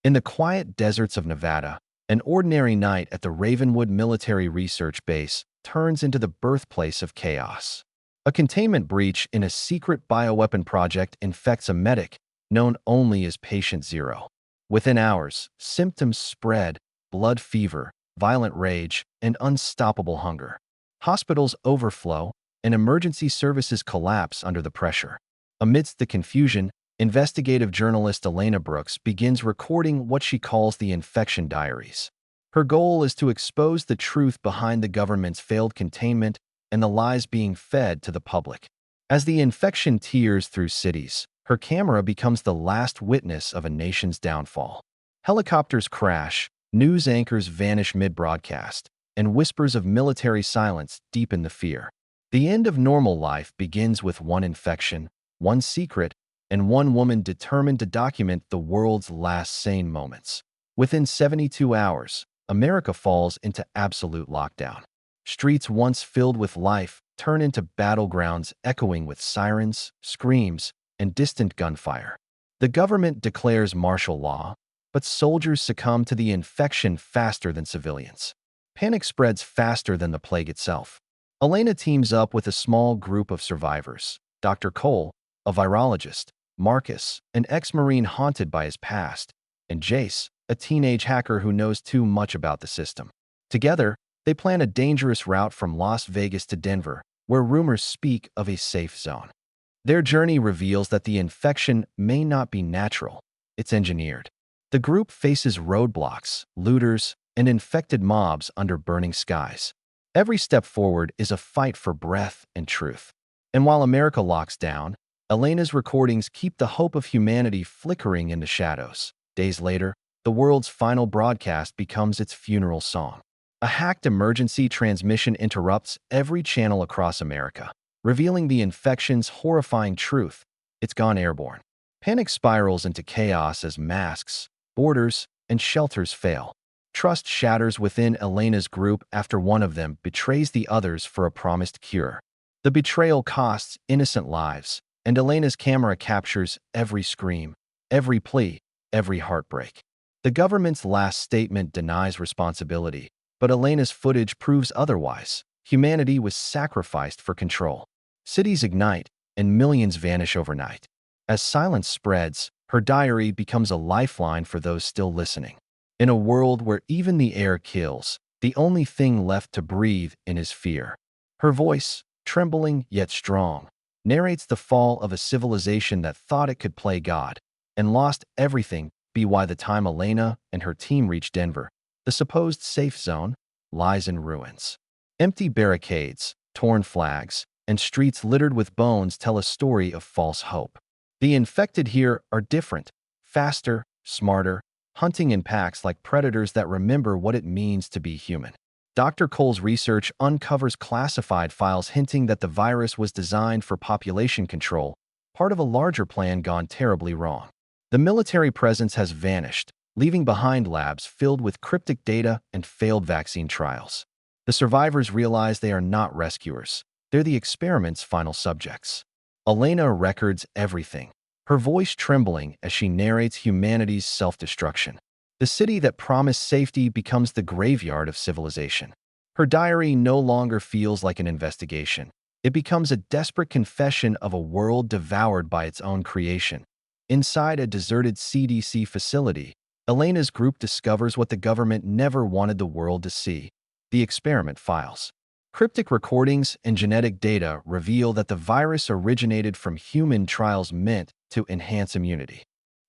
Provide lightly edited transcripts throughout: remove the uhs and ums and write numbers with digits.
In the quiet deserts of Nevada, an ordinary night at the Ravenwood Military Research Base turns into the birthplace of chaos. A containment breach in a secret bioweapon project infects a medic known only as Patient Zero. Within hours, symptoms spread: blood fever, violent rage, and unstoppable hunger. Hospitals overflow, and emergency services collapse under the pressure. Amidst the confusion, investigative journalist Elena Brooks begins recording what she calls the infection diaries. Her goal is to expose the truth behind the government's failed containment and the lies being fed to the public. As the infection tears through cities, her camera becomes the last witness of a nation's downfall. Helicopters crash, news anchors vanish mid-broadcast, and whispers of military silence deepen the fear. The end of normal life begins with one infection, one secret, and one woman determined to document the world's last sane moments. Within 72 hours, America falls into absolute lockdown. Streets once filled with life turn into battlegrounds echoing with sirens, screams, and distant gunfire. The government declares martial law, but soldiers succumb to the infection faster than civilians. Panic spreads faster than the plague itself. Elena teams up with a small group of survivors: Dr. Cole, a virologist; Marcus, an ex-Marine haunted by his past; and Jace, a teenage hacker who knows too much about the system. Together, they plan a dangerous route from Las Vegas to Denver, where rumors speak of a safe zone. Their journey reveals that the infection may not be natural, it's engineered. The group faces roadblocks, looters, and infected mobs under burning skies. Every step forward is a fight for breath and truth. And while America locks down, Elena's recordings keep the hope of humanity flickering in the shadows. Days later, the world's final broadcast becomes its funeral song. A hacked emergency transmission interrupts every channel across America, revealing the infection's horrifying truth: it's gone airborne. Panic spirals into chaos as masks, borders, and shelters fail. Trust shatters within Elena's group after one of them betrays the others for a promised cure. The betrayal costs innocent lives, and Elena's camera captures every scream, every plea, every heartbreak. The government's last statement denies responsibility, but Elena's footage proves otherwise. Humanity was sacrificed for control. Cities ignite, and millions vanish overnight. As silence spreads, her diary becomes a lifeline for those still listening. In a world where even the air kills, the only thing left to breathe in is fear. Her voice, trembling yet strong, narrates the fall of a civilization that thought it could play God and lost everything. By the time Elena and her team reach Denver, the supposed safe zone lies in ruins. Empty barricades, torn flags, and streets littered with bones tell a story of false hope. The infected here are different, faster, smarter, hunting in packs like predators that remember what it means to be human. Dr. Cole's research uncovers classified files hinting that the virus was designed for population control, part of a larger plan gone terribly wrong. The military presence has vanished, leaving behind labs filled with cryptic data and failed vaccine trials. The survivors realize they are not rescuers. They're the experiment's final subjects. Elena records everything, her voice trembling as she narrates humanity's self-destruction. The city that promised safety becomes the graveyard of civilization. Her diary no longer feels like an investigation. It becomes a desperate confession of a world devoured by its own creation. Inside a deserted CDC facility, Elena's group discovers what the government never wanted the world to see: the experiment files. Cryptic recordings and genetic data reveal that the virus originated from human trials meant to enhance immunity.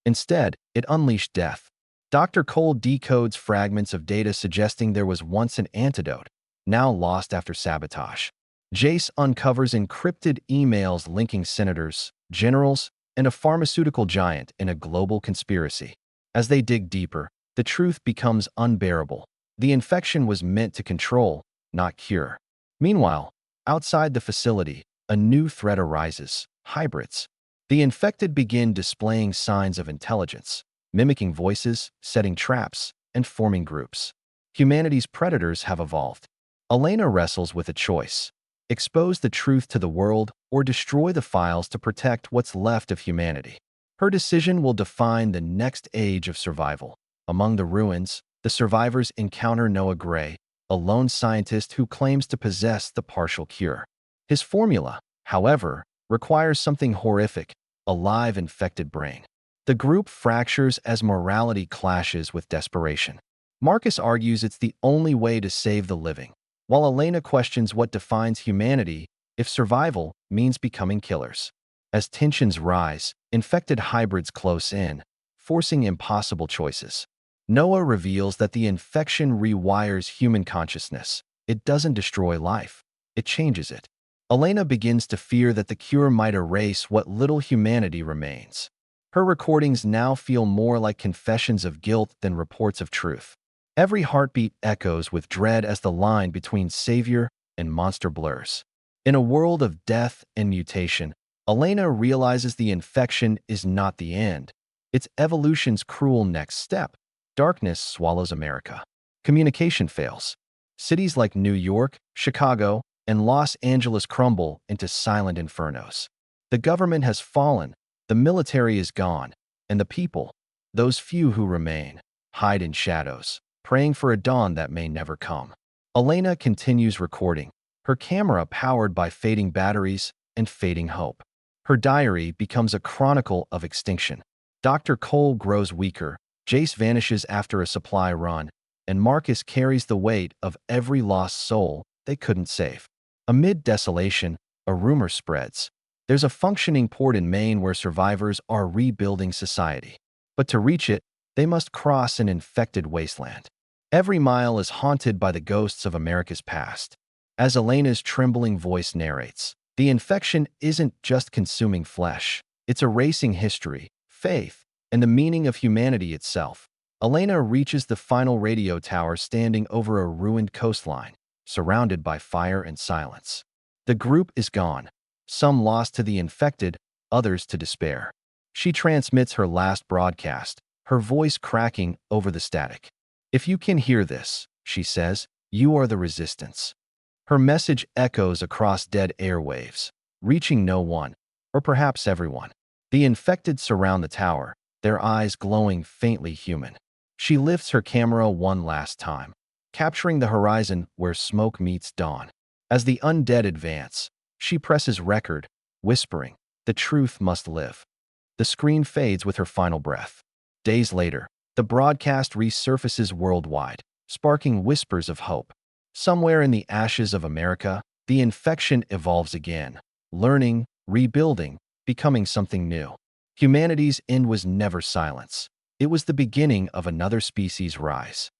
Instead, it unleashed death. Dr. Cole decodes fragments of data suggesting there was once an antidote, now lost after sabotage. Jace uncovers encrypted emails linking senators, generals, and a pharmaceutical giant in a global conspiracy. As they dig deeper, the truth becomes unbearable. The infection was meant to control, not cure. Meanwhile, outside the facility, a new threat arises: hybrids. The infected begin displaying signs of intelligence, mimicking voices, setting traps, and forming groups. Humanity's predators have evolved. Elena wrestles with a choice: expose the truth to the world or destroy the files to protect what's left of humanity. Her decision will define the next age of survival. Among the ruins, the survivors encounter Noah Gray, a lone scientist who claims to possess the partial cure. His formula, however, requires something horrific: a live infected brain. The group fractures as morality clashes with desperation. Marcus argues it's the only way to save the living, while Elena questions what defines humanity if survival means becoming killers. As tensions rise, infected hybrids close in, forcing impossible choices. Noah reveals that the infection rewires human consciousness. It doesn't destroy life, it changes it. Elena begins to fear that the cure might erase what little humanity remains. Her recordings now feel more like confessions of guilt than reports of truth. Every heartbeat echoes with dread as the line between savior and monster blurs. In a world of death and mutation, Elena realizes the infection is not the end. It's evolution's cruel next step. Darkness swallows America. Communication fails. Cities like New York, Chicago, and Los Angeles crumble into silent infernos. The government has fallen, the military is gone, and the people, those few who remain, hide in shadows, praying for a dawn that may never come. Elena continues recording, her camera powered by fading batteries and fading hope. Her diary becomes a chronicle of extinction. Dr. Cole grows weaker, Jace vanishes after a supply run, and Marcus carries the weight of every lost soul they couldn't save. Amid desolation, a rumor spreads. There's a functioning port in Maine where survivors are rebuilding society. But to reach it, they must cross an infected wasteland. Every mile is haunted by the ghosts of America's past. As Elena's trembling voice narrates, the infection isn't just consuming flesh, it's erasing history, faith, and the meaning of humanity itself. Elena reaches the final radio tower standing over a ruined coastline, surrounded by fire and silence. The group is gone, some lost to the infected, others to despair. She transmits her last broadcast, her voice cracking over the static. "If you can hear this," she says, "you are the resistance." Her message echoes across dead airwaves, reaching no one, or perhaps everyone. The infected surround the tower, their eyes glowing faintly human. She lifts her camera one last time, capturing the horizon where smoke meets dawn. As the undead advance, she presses record, whispering, "The truth must live." The screen fades with her final breath. Days later, the broadcast resurfaces worldwide, sparking whispers of hope. Somewhere in the ashes of America, the infection evolves again, learning, rebuilding, becoming something new. Humanity's end was never silence. It was the beginning of another species' rise.